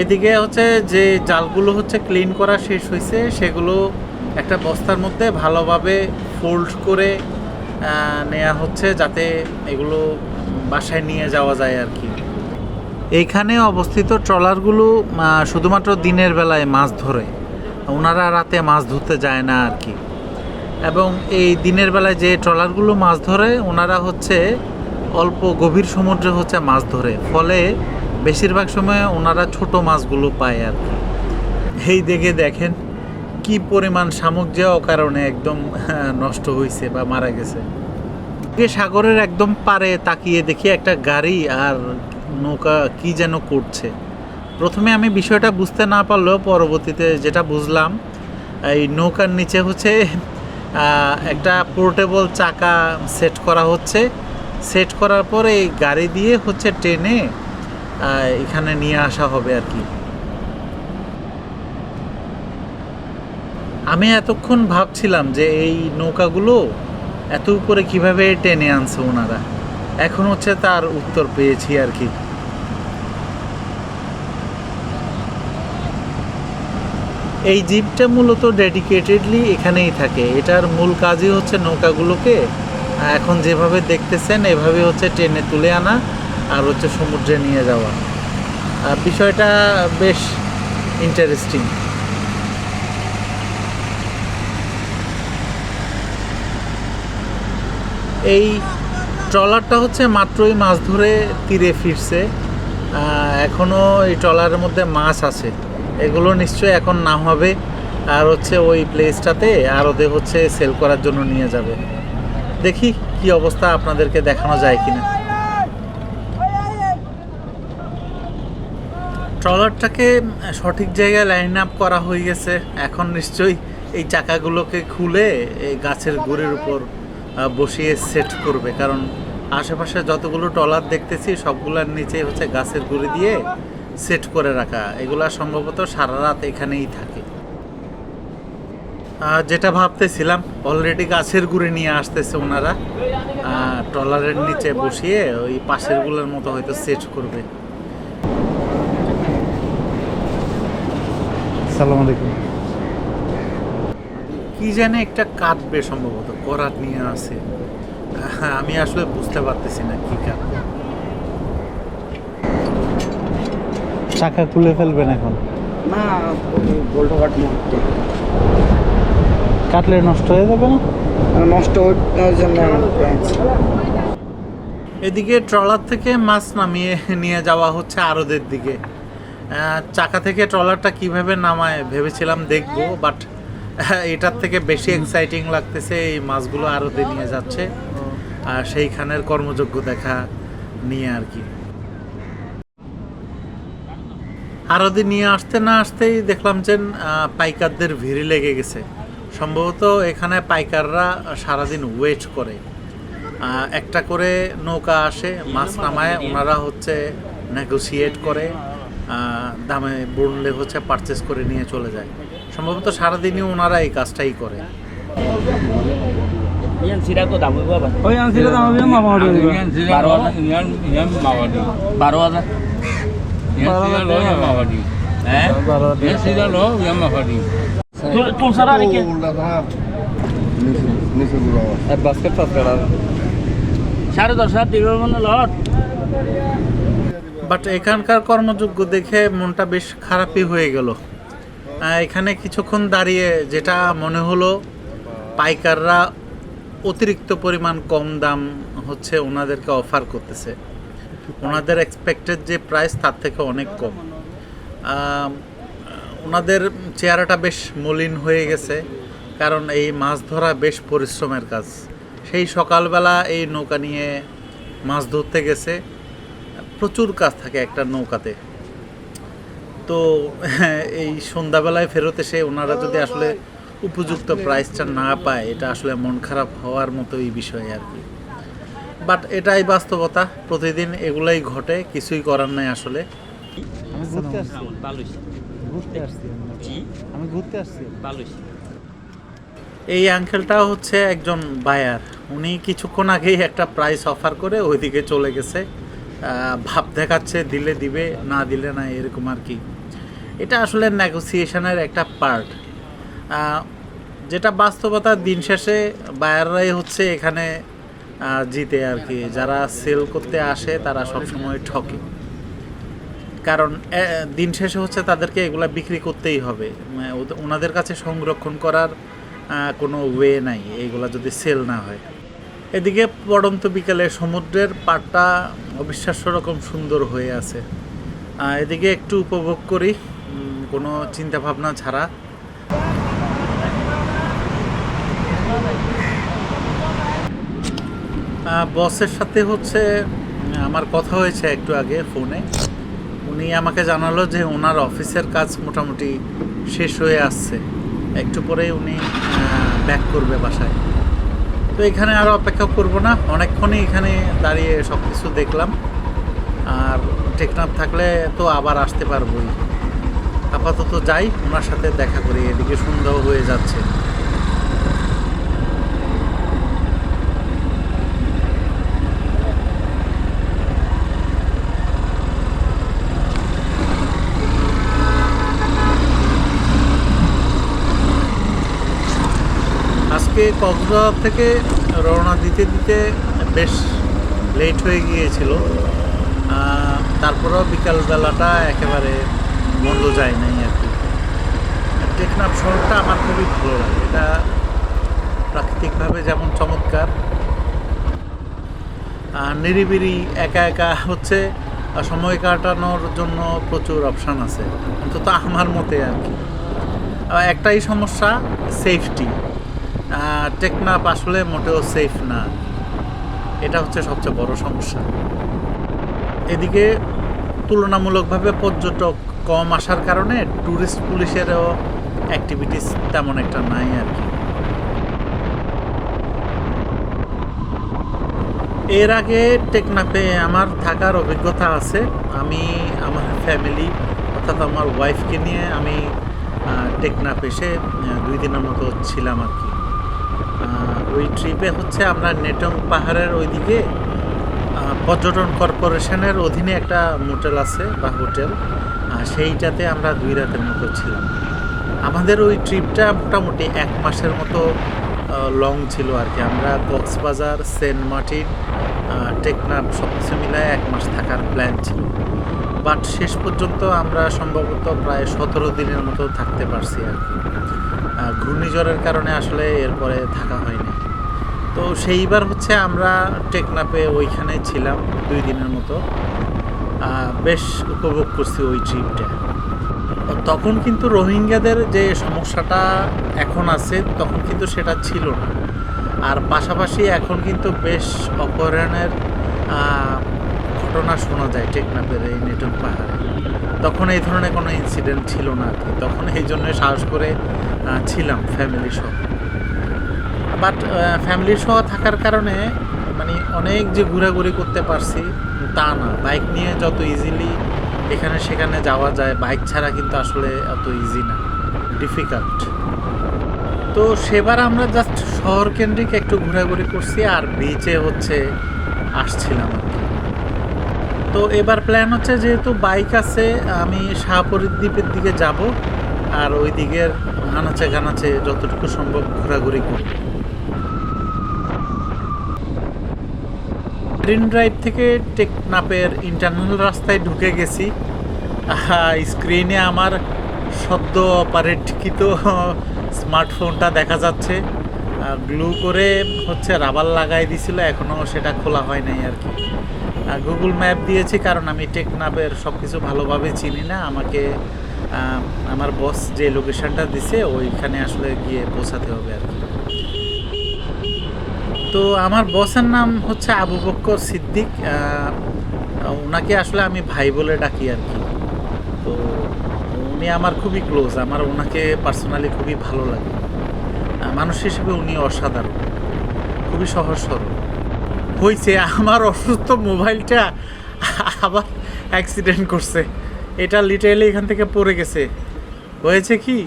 এদিকে হচ্ছে যে জালগুলো হচ্ছে ক্লিন করা শেষ হয়েছে, সেগুলো একটা বস্তার মধ্যে ভালোভাবে ফোল্ড করে নেওয়া হচ্ছে যাতে এগুলো বাসায় নিয়ে যাওয়া যায় আর কি। এইখানে অবস্থিত ট্রলারগুলো শুধুমাত্র দিনের বেলায় মাছ ধরে, ওনারা রাতে মাছ ধরতে যায় না আর কি। এবং এই দিনের বেলায় যে ট্রলারগুলো মাছ ধরে ওনারা হচ্ছে অল্প গভীর সমুদ্রে হচ্ছে মাছ ধরে, ফলে বেশিরভাগ সময় ওনারা ছোট মাছগুলো পায় আর কি। এই দেখে দেখেন কি পরিমাণ শামুক যে অকারণে একদম নষ্ট হয়েছে বা মারা গেছে। সাগরের একদম পারে তাকিয়ে দেখি একটা গাড়ি আর নৌকা কি যেন করছে। প্রথমে আমি বিষয়টা বুঝতে না পারলেও পরবর্তীতে যেটা বুঝলাম, এই নৌকার নিচে হচ্ছে একটা পোর্টেবল চাকা সেট করা হচ্ছে। সেট করার পরে এই গাড়ি দিয়ে হচ্ছে টেনে এখানে নিয়ে আসা হবে আর কি। আমি এতক্ষণ ভাবছিলাম যে এই নৌকাগুলো এত উপরে কিভাবে টেনে আনছে ওনারা, এখন হচ্ছে তার উত্তর পেয়েছি আর কি। এই জিপটা মূলত ডেডিকেটেডলি এখানেই থাকে। এটার মূল কাজই হচ্ছে নৌকাগুলোকে এখন যেভাবে দেখতেছেন এভাবে হচ্ছে টেনে তুলে আনা আর হচ্ছে সমুদ্রে নিয়ে যাওয়া। বিষয়টা বেশ ইন্টারেস্টিং। এই ট্রলারটা হচ্ছে মাত্রই মাছ ধরে তীরে ফিরছে। এখনও এই ট্রলারের মধ্যে মাছ আছে, এগুলো নিশ্চয়ই এখন না হবে আর হচ্ছে ওই প্লেসটাতে আর ওদের হচ্ছে সেল করার জন্য নিয়ে যাবে। দেখি কি অবস্থা আপনাদেরকে দেখানো যায় কিনা। ট্রলারটাকে সঠিক জায়গায় লাইন আপ করা হয়ে গেছে। এখন নিশ্চয়ই এই চাকাগুলোকে খুলে এই গাছের গুঁড়ির উপর বসিয়ে সেট করবে, কারণ আশেপাশে যতগুলো ট্রলার দেখতেছি সবগুলোর নিচে হচ্ছে গাছের গুঁড়ি দিয়ে সেট করে রাখা। এগুলা সম্ভবত সারা রাত এখানেই থাকে। যেটা ভাবতেছিলাম, অলরেডি গাছের গুঁড়ি নিয়ে আসতেছে ওনারা, ট্রলারের নিচে বসিয়ে ওই পাশেরগুলোর মতো হয়তো সেট করবে। আসসালামু আলাইকুম। কি জানে একটা কাটবে সম্ভবত, করাত নিয়ে আসে। আমি আসলে বুঝতে পারতেছি না কি কাটবে। চাকা খুলে ফেলবেন এখন? না, গোলটা কাটবো। কাটলে নষ্ট হয়ে যাবে না? নষ্ট হওয়ার জন্য এদিকে ট্রলার থেকে মাছ নামিয়ে নিয়ে যাওয়া হচ্ছে আড়তের দিকে। চাকা থেকে ট্রলারটা কিভাবে নামায় ভেবেছিলাম দেখবো, বাট এটার থেকে বেশি এক্সাইটিং লাগতেছে এই মাছগুলো আড়তে নিয়ে যাচ্ছে আর সেইখানের কর্মযোগ্য দেখা নিয়ে আর কি। আড়তে নিয়ে আসতে না আসতেই দেখলাম যে পাইকারদের ভিড় লেগে গেছে। সম্ভবত এখানে পাইকাররা সারাদিন ওয়েট করে, একটা করে নৌকা আসে, মাছ নামায়, ওনারা হচ্ছে নেগোসিয়েট করে, দামে বললে হচ্ছে পারচেস করে নিয়ে চলে যায়। সম্ভবত সারাদিনই ওনারা এই কাজটাই করে। ইয়ান সিরা তো দাম হইব আবার ওই আনছিল দাম হবে মামা হবে 12,000 হ্যাঁ তুল সারা রেখে বাস্কেট পাস করা 10,500 দিবে মানে লট বাট এখানকার কর্মযোগ্য দেখে মনটা বেশ খারাপই হয়ে গেল। এখানে কিছুক্ষণ দাঁড়িয়ে যেটা মনে হলো পাইকাররা অতিরিক্ত পরিমাণ কম দাম হচ্ছে ওনাদেরকে অফার করতেছে। ওনাদের এক্সপেক্টেড যে প্রাইস তার থেকে অনেক কম। ওনাদের চেহারাটা বেশ মলিন হয়ে গেছে, কারণ এই মাছ ধরা বেশ পরিশ্রমের কাজ। সেই সকালবেলা এই নৌকা নিয়ে মাছ ধরতে গেছে, প্রচুর কাজ থাকে একটা নৌকাতে। তো এই সন্ধ্যাবেলায় ফেরত এসে ওনারা যদি আসলে উপযুক্ত প্রাইসটা না পায়, এটা আসলে মন খারাপ হওয়ার মতোই বিষয় আর কি। বাট এটাই বাস্তবতা, প্রতিদিন এগুলাই ঘটে, কিছুই করার নাই আসলে। আমি ঘুরতে আসছি আমি ঘুরতে আসছি এই আঙ্কেলটাও হচ্ছে একজন বায়ার। উনি কিছুক্ষণ আগেই একটা প্রাইস অফার করে ওইদিকে চলে গেছে, ভাব দেখাচ্ছে দিলে দিবে, না দিলে না, এরকম আর কি। এটা আসলে নেগোসিয়েশনের একটা পার্ট। যেটা বাস্তবতা, দিন শেষে বায়াররাই হচ্ছে এখানে জিতে আর কি। যারা সেল করতে আসে তারা সবসময় ঠকে, কারণ দিন শেষে হচ্ছে তাদেরকে এগুলা বিক্রি করতেই হবে। ওনাদের কাছে সংরক্ষণ করার কোনো ওয়ে নাই এইগুলা যদি সেল না হয়। এদিকে পড়ন্ত বিকেলে সমুদ্রের পাড়টা অবিশ্বাস্য রকম সুন্দর হয়ে আছে। এদিকে একটু উপভোগ করি কোনো চিন্তা ভাবনা ছাড়া। বসের সাথে হচ্ছে আমার কথা হয়েছে একটু আগে ফোনে। উনি আমাকে জানালো যে ওনার অফিসের কাজ মোটামুটি শেষ হয়ে আসছে, একটু পরেই উনি ব্যাক করবে বাসায়। তো এখানে আর অপেক্ষা করব না, অনেকক্ষণই এখানে দাঁড়িয়ে সব কিছু দেখলাম। আর টেকনাফ থাকলে তো আবার আসতে পারবোই। আপাতত যাই, ওনার সাথে দেখা করি। এদিকে সন্ধ্যাও হয়ে যাচ্ছে। আজকে কক্সবাজার থেকে রওনা দিতে দিতে বেশ লেট হয়ে গিয়েছিল। তারপরেও বিকালবেলাটা একেবারে মন্দ যায় নাই আর কি। টেকনাফ শহরটা আমার খুবই ভালো লাগে। এটা প্রাকৃতিকভাবে যেমন চমৎকার, নিরিবিলি একা একা হচ্ছে সময় কাটানোর জন্য প্রচুর অপশান আছে, অন্তত আমার মতে আর কি। একটাই সমস্যা, সেফটি। টেকনাফ আসলে মোটেও সেফ না, এটা হচ্ছে সবচেয়ে বড় সমস্যা। এদিকে তুলনামূলকভাবে পর্যটক কম আসার কারণে ট্যুরিস্ট পুলিশেরও অ্যাক্টিভিটিস তেমন একটা নাই আর কি। এর আগে টেকনাফে আমার থাকার অভিজ্ঞতা আছে। আমি আমার ফ্যামিলি অর্থাৎ আমার ওয়াইফকে নিয়ে আমি টেকনাফ এসে 2 দিনের মতো ছিলাম আর কি। ওই ট্রিপে হচ্ছে আমরা নেটং পাহাড়ের ওইদিকে পর্যটন কর্পোরেশনের অধীনে একটা মোটেল আছে বা হোটেল, সেইটাতে আমরা 2 রাতের মতো ছিলাম। আমাদের ওই ট্রিপটা মোটামুটি 1 মাসের মতো লং ছিল আর কি। আমরা কক্সবাজার, সেন্ট মার্টিন, টেকনাফ সব কিছু মিলায় 1 মাস থাকার প্ল্যান ছিল। বাট শেষ পর্যন্ত আমরা সম্ভবত প্রায় 17 দিনের মতো থাকতে পারছি আর কি। ঘূর্ণিঝড়ের কারণে আসলে এরপরে থাকা হয়নি। তো সেইবার হচ্ছে আমরা টেকনাফে ওইখানে ছিলাম 2 দিনের মতো। বেশ উপভোগ করছি ওই ট্রিপটা। তখন কিন্তু রোহিঙ্গাদের যে সমস্যাটা এখন আছে, তখন কিন্তু সেটা ছিল না। আর পাশাপাশি এখন কিন্তু বেশ অপহরণের ঘটনা শোনা যায় টেকনাফের এই নেটং পাহাড়ে। তখন এই ধরনের কোনো ইনসিডেন্ট ছিল না আর কি। তখন এই জন্য সাহস করে ছিলাম ফ্যামিলি সহ। বাট ফ্যামিলি সহ থাকার কারণে মানে অনেক যে ঘোরাঘুরি করতে পারছি তা না। বাইক নিয়ে যত ইজিলি এখানে সেখানে যাওয়া যায়, বাইক ছাড়া কিন্তু আসলে অত ইজি না, ডিফিকাল্ট। তো সেবার আমরা জাস্ট শহর কেন্দ্রিক একটু ঘোরাঘুরি করছি আর বিচে হচ্ছে আসছিলাম আর কি। তো এবার প্ল্যান হচ্ছে যেহেতু বাইক আছে আমি শাহপরীর দ্বীপের দিকে যাব আর ওই দিকের আনাচে কানাচে যতটুকু সম্ভব ঘোরাঘুরি করব। মেরিন ড্রাইভ থেকে টেকনাফের ইন্টারনাল রাস্তায় ঢুকে গেছি। স্ক্রিনে আমার সদ্য অপারেটকৃত স্মার্টফোনটা দেখা যাচ্ছে। গ্লু করে হচ্ছে রাবার লাগাই দিছিল, এখনও সেটা খোলা হয় নাই আর কি। গুগল ম্যাপ দিয়েছি কারণ আমি টেকনাফের সব কিছু ভালোভাবে চিনি না। আমাকে আমার বস যে লোকেশনটা দিছে ওইখানে আসলে গিয়ে পৌঁছাতে হবে আর কি। তো আমার বসের নাম হচ্ছে আবু বক্কর সিদ্দিক। ওনাকে আসলে আমি ভাই বলে ডাকি আর কি। তো উনি আমার খুবই ক্লোজ, আমার ওনাকে পার্সোনালি খুবই ভালো লাগে। মানুষ হিসেবে উনি অসাধারণ, খুবই সহজ সরল। হয়েছে আমার অসুস্থ মোবাইলটা আবার অ্যাক্সিডেন্ট করছে। এটা লিটারেলি এখান থেকে পড়ে গেছে। হয়েছে কি,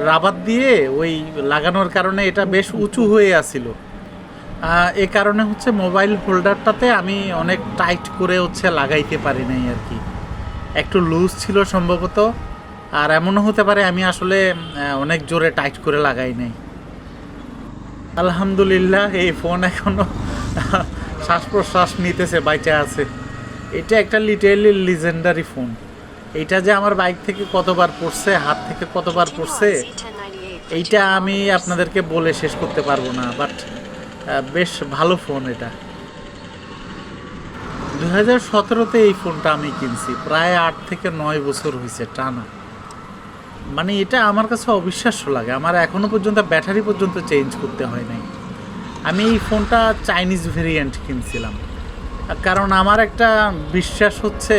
রাবার দিয়ে ওই লাগানোর কারণে এটা বেশ উঁচু হয়ে আসছিল। এ কারণে হচ্ছে মোবাইল হোল্ডারটাতে আমি অনেক টাইট করে হচ্ছে লাগাইতে পারি নাই আর কি। একটু লুজ ছিল সম্ভবত, আর এমনও হতে পারে আমি আসলে অনেক জোরে টাইট করে লাগাই নাই। আলহামদুলিল্লাহ এই ফোন এখনও শ্বাস প্রশ্বাস নিতেছে, বাইচে আছে। এটা একটা লিটারেলি লিজেন্ডারি ফোন। এইটা যে আমার বাইক থেকে কতবার পড়ছে, হাত থেকে কতবার পড়ছে, এইটা আমি আপনাদেরকে বলে শেষ করতে পারবো না। বাট বেশ ভালো ফোন এটা। 2017-তে এই ফোনটা আমি কিনছি, প্রায় 8 থেকে 9 বছর হয়েছে টানা। মানে এটা আমার কাছে অবিশ্বাস্য লাগে। আমার এখনও পর্যন্ত ব্যাটারি পর্যন্ত চেঞ্জ করতে হয় নাই। আমি এই ফোনটা চাইনিজ ভেরিয়েন্ট কিনছিলাম, কারণ আমার একটা বিশ্বাস হচ্ছে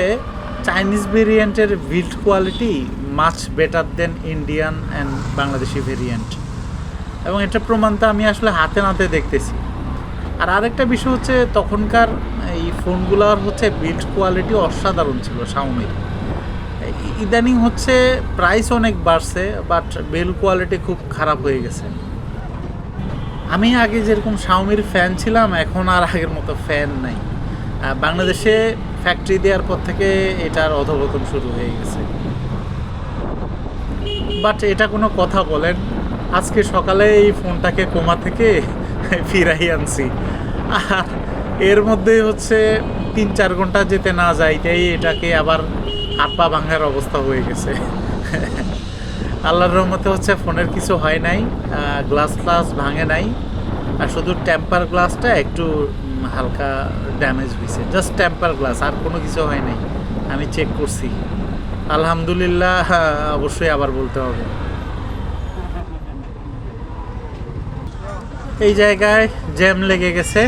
চাইনিজ ভেরিয়েন্টের build quality much better than Indian and Bangladeshi variant, এবং এটা প্রমাণটা আমি আসলে হাতে নাতে দেখতেছি। আর আরেকটা বিষয় হচ্ছে তখনকার এই ফোনগুলোর হচ্ছে বিল্ড কোয়ালিটি অসাধারণ ছিল শাওমির। ইদানিং হচ্ছে প্রাইস অনেক বাড়ছে, বাট বিল্ড কোয়ালিটি খুব খারাপ হয়ে গেছে। আমি আগে যেরকম শাওমির ফ্যান ছিলাম, এখন আর আগের মতো ফ্যান নাই। বাংলাদেশে ফ্যাক্টরি দেওয়ার পর থেকে এটার অধঃপতন শুরু হয়ে গেছে। বাট এটা কোনো কথা বলেন, আজকে সকালে এই ফোনটাকে কোমা থেকে ফিরাই আনছি, আর এর মধ্যে হচ্ছে 3-4 ঘন্টা যেতে না যাইতেই এটাকে আবার হাত পা ভাঙার অবস্থা হয়ে গেছে। আল্লাহর রহমতে হচ্ছে ফোনের কিছু হয় নাই, গ্লাস ভাঙে নাই, আর শুধু টেম্পার গ্লাসটা একটু হালকা ড্যামেজ হয়েছে, জাস্ট টেম্পার গ্লাস, আর কোনো কিছু হয় নাই। আমি চেক করছি, আলহামদুলিল্লাহ। অবশ্যই আবার বলতে হবে। এই জায়গায় জ্যাম লেগে গেছে।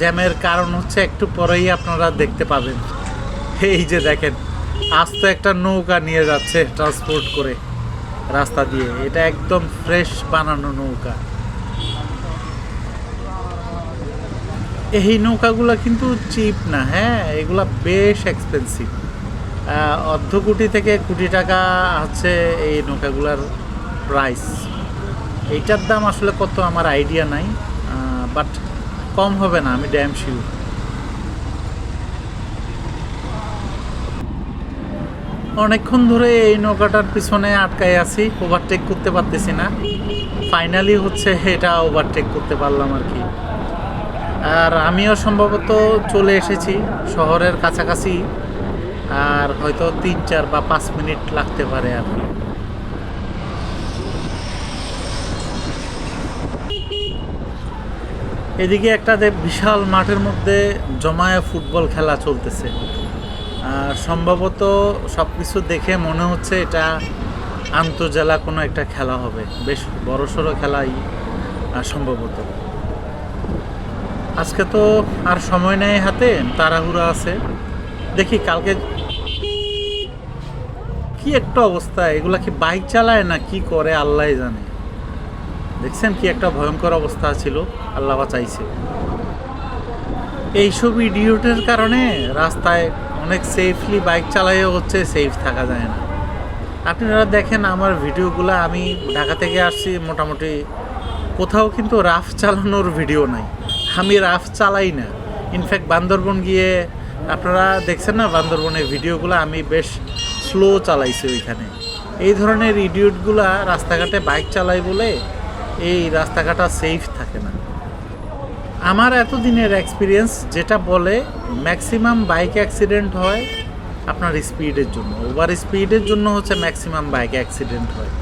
জ্যামের কারণ হচ্ছে একটু পরেই আপনারা দেখতে পাবেন। এই যে দেখেন, আস্ত একটা নৌকা নিয়ে যাচ্ছে ট্রান্সপোর্ট করে রাস্তা দিয়ে। এটা একদম ফ্রেশ বানানো নৌকা। এই নৌকাগুলো কিন্তু চিপ না, হ্যাঁ, এগুলা বেশ এক্সপেন্সিভ। অর্ধ কোটি থেকে কোটি টাকা হচ্ছে এই নৌকাগুলার প্রাইস। এইটার দাম আসলে কত আমার আইডিয়া নাই, বাট কম হবে না, আমি ড্যাম শিওর। অনেকক্ষণ ধরে এই নৌকাটার পিছনে আটকাই আছি, ওভারটেক করতে পারতেছি না। ফাইনালি হচ্ছে এটা ওভারটেক করতে পারলাম আর কি। আর আমিও সম্ভবত চলে এসেছি শহরের কাছাকাছি, আর হয়তো 3-4 বা 5 মিনিট লাগতে পারে আর কি। এদিকে একটা বিশাল মাঠের মধ্যে জমায়ে ফুটবল খেলা চলতেছে। সম্ভবত সব কিছু দেখে মনে হচ্ছে এটা আন্তঃজেলা কোনো একটা খেলা হবে, বেশ বড়সড় খেলাই সম্ভবত। আজকে তো আর সময় নেই হাতে, তাড়াহুড়া আছে। দেখি কালকে কি একটা অবস্থা, এগুলা কি বাইক চালায় না কি করে আল্লাহ জানে। দেখছেন কি একটা ভয়ঙ্কর অবস্থা ছিল, আল্লাহ বাঁচাইছে। এইসব ইডিয়টের কারণে রাস্তায় অনেক সেফলি বাইক চালাইও হচ্ছে সেফ থাকা যায় না। আপনারা দেখেন আমার ভিডিওগুলো, আমি ঢাকা থেকে আসছি, মোটামুটি কোথাও কিন্তু রাফ চালানোর ভিডিও নাই, আমি রাফ চালাই না। ইনফ্যাক্ট বান্দরবন গিয়ে আপনারা দেখছেন না, বান্দরবনের ভিডিওগুলো আমি বেশ স্লো চালাইছি ওইখানে। এই ধরনের ইডিয়টগুলা রাস্তাঘাটে বাইক চালাই বলে এই রাস্তাঘাটটা সেফ থাকে না। আমার এতদিনের এক্সপিরিয়েন্স যেটা বলে ম্যাক্সিমাম বাইক অ্যাক্সিডেন্ট হয় আপনার স্পিডের জন্য, ওভার স্পিডের জন্য হচ্ছে ম্যাক্সিমাম বাইক অ্যাক্সিডেন্ট হয়।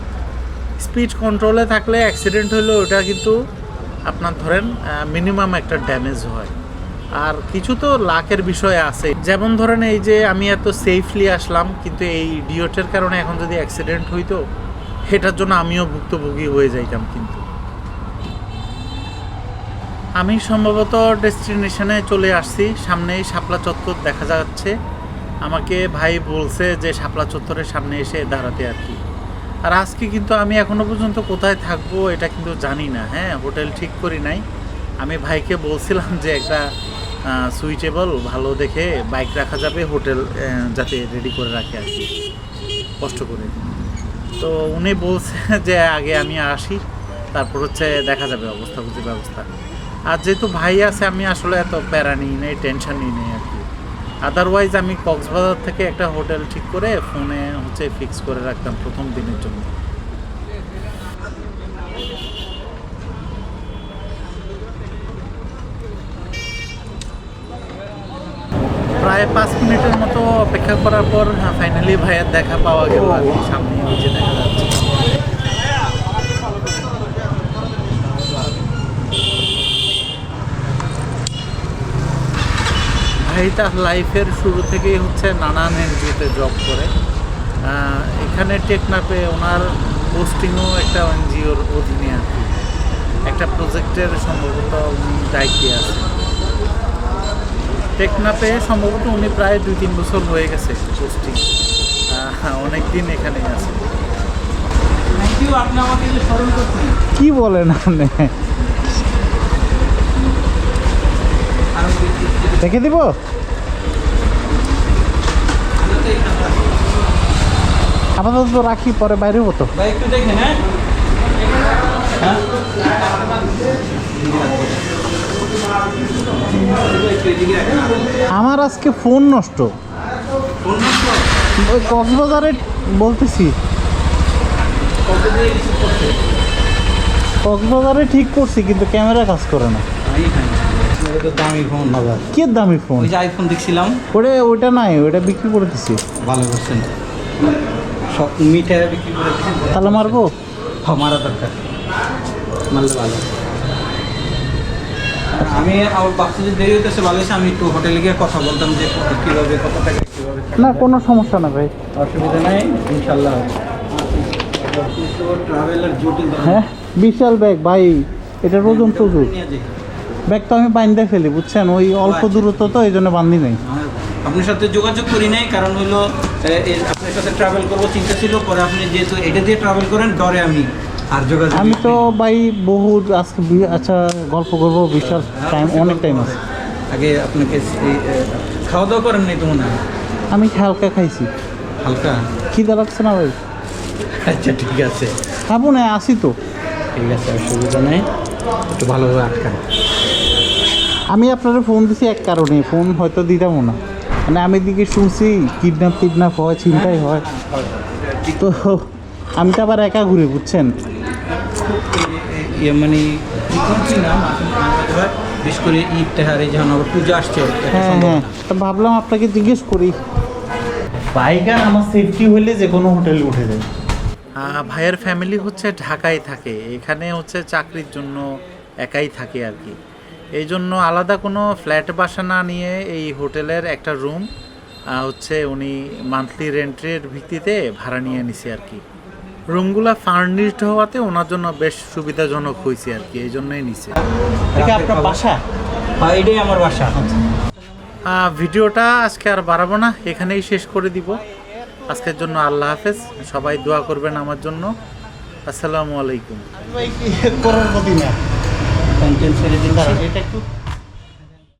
স্পিড কন্ট্রোলে থাকলে অ্যাক্সিডেন্ট হলেও ওটা কিন্তু আপনার ধরেন মিনিমাম একটা ড্যামেজ হয়। আর কিছু তো লাকের বিষয় আছে, যেমন ধরেন এই যে আমি এত সেফলি আসলাম, কিন্তু এই ইডিয়টের কারণে এখন যদি অ্যাক্সিডেন্ট হইতো এটার জন্য আমিও ভুক্তভোগী হয়ে যাইতাম। কিন্তু আমি সম্ভবত ডেস্টিনেশনে চলে আসছি, সামনেই শাপলা চত্বর দেখা যাচ্ছে। আমাকে ভাই বলছে যে শাপলা চত্বরের সামনে এসে দাঁড়াতে আর কি। আর আজকে কিন্তু আমি এখনও পর্যন্ত কোথায় থাকবো এটা কিন্তু জানি না। হ্যাঁ, হোটেল ঠিক করি নাই। আমি ভাইকে বলছিলাম যে একটা সুইটেবল ভালো দেখে বাইক রাখা যাবে, হোটেল যাতে রেডি করে রাখে আর কি, কষ্ট করে। তো উনি বলছে যে আগে আমি আসি, তারপর হচ্ছে দেখা যাবে অবস্থা বুঝে ব্যবস্থা। আর যেহেতু ভাই আছে, আমি আসলে এত প্যারা নিই নেই, টেনশন নিই নেই আর কি। আদারওয়াইজ আমি কক্সবাজার থেকে একটা হোটেল ঠিক করে ফোনে হচ্ছে ফিক্স করে রাখতাম প্রথম দিনের জন্য। প্রায় 5 মিনিটের মতো অপেক্ষা করার পর ফাইনালি ভাইয়ের দেখা পাওয়া গেল আর কি, সামনে নিচে দেখা যাচ্ছে। ভাই তার লাইফের শুরু থেকেই হচ্ছে নানান এনজিওতে জব করে। এখানে টেকনাফে ওনার পোস্টিংও একটা এনজিওর অধীনে আর কি, একটা প্রজেক্টের সম্ভবত উনি দায়িত্বে আছেন টেকনাফে। সম্ভবত উনি প্রায় 2-3 বছর হয়ে গেছে পোস্টিং, অনেক দিন এখানেই আছে। কি বলেন আপনি? দেখে দিব? আপাতত তো রাখি, পরে বাইরে হবো তো। একটু দেখেন। আমার আজকে ফোন নষ্ট, ওই কক্সবাজারে বলতেছি, কক্সবাজারে ঠিক করছি কিন্তু ক্যামেরা কাজ করে না। দামি ফোন বাবা, কি দামি ফোন? ওই যে আইফোন দেখছিলাম, ওইটা নাই, ওইটা বিক্রি করে দিছি। ভালো করছেন, সব মিঠাই বিক্রি করে দিচ্ছেন। তাহলে মারবো? মারা দরকার, মারলে ভালো। আমি আমার বাচ্চা যে দেরি হইতেছে ভালো হয়েছে, আমি একটু হোটেলে গিয়ে কথা বলতাম যে কীভাবে কত টাকা কীভাবে। না, কোনো সমস্যা না ভাই, অসুবিধা নাই, ইনশাল্লাহ। ট্রাভেলার জটিল, হ্যাঁ বিশাল ব্যাগ ভাই, এটার ওজন প্রচুর। ব্যাগ তো আমি বান্ধে ফেলি বুঝছেন, ওই অল্প দূরত্ব তো এই জন্য বান্ধি নাই। আপনার সাথে যোগাযোগ করি নাই, কারণ হলো আপনার সাথে ট্রাভেল করবো চিন্তা ছিল, পরে আপনি যেহেতু এটা দিয়ে ট্রাভেল করেন ডরে আমি আর যোগাযোগ। আমি তো ভাই বহু আজকে আচ্ছা গল্প করবো, বিশাল টাইম, অনেক টাইম আছে। আগে আপনাকে খাওয়া দাওয়া করেন নাই তো মনে হয়? আমি হালকা খাইছি। হালকা খিদা লাগছে না ভাই? আচ্ছা ঠিক আছে, খাবো না, আসি তো। ঠিক আছে, অসুবিধা নেই, একটু ভালোভাবে আটকান। আমি আপনারা ফোন দিছি এক কারণে, ফোন হয়তো দিতামও না, মানে আমি দিকে শুনছি কিডন্যাপ হয়, চিন্তাই হয়, তো আমি তো আবার একা ঘুরি বুঝছেন। মানে কি নাম বিশেষ করে ঈদ তেহারে যখন আবার পুজো আসছে, হ্যাঁ হ্যাঁ, তো ভাবলাম আপনাকে জিজ্ঞেস করি। বাইকার আমার সেফটি হলে যে কোনো হোটেলে উঠে যায়। ভাইয়ের ফ্যামিলি হচ্ছে ঢাকায় থাকে, এখানে হচ্ছে চাকরির জন্য একাই থাকে আর কি। এই জন্য আলাদা কোনো ফ্ল্যাট বাসা না নিয়ে এই হোটেলের একটা রুম হচ্ছে উনি মান্থলি রেন্টের ভিত্তিতে ভাড়া নিয়ে নিছে আর কি। রুমগুলা ফার্নিশড হওয়াতে ওনার জন্য বেশ সুবিধাজনক হয়েছে আর কি, এই জন্যই নিছে। এটা আপনার বাসা? হ্যাঁ, এটাই আমার বাসা। ভিডিওটা আজকে আর বাড়াবো না, এখানেই শেষ করে দিব আজকের জন্য। আল্লাহ হাফেজ, সবাই দোয়া করবেন আমার জন্য। আসসালামু আলাইকুম। করোড়পতি না, কন্টেন্ট ছেড়ে দিন এটা একটু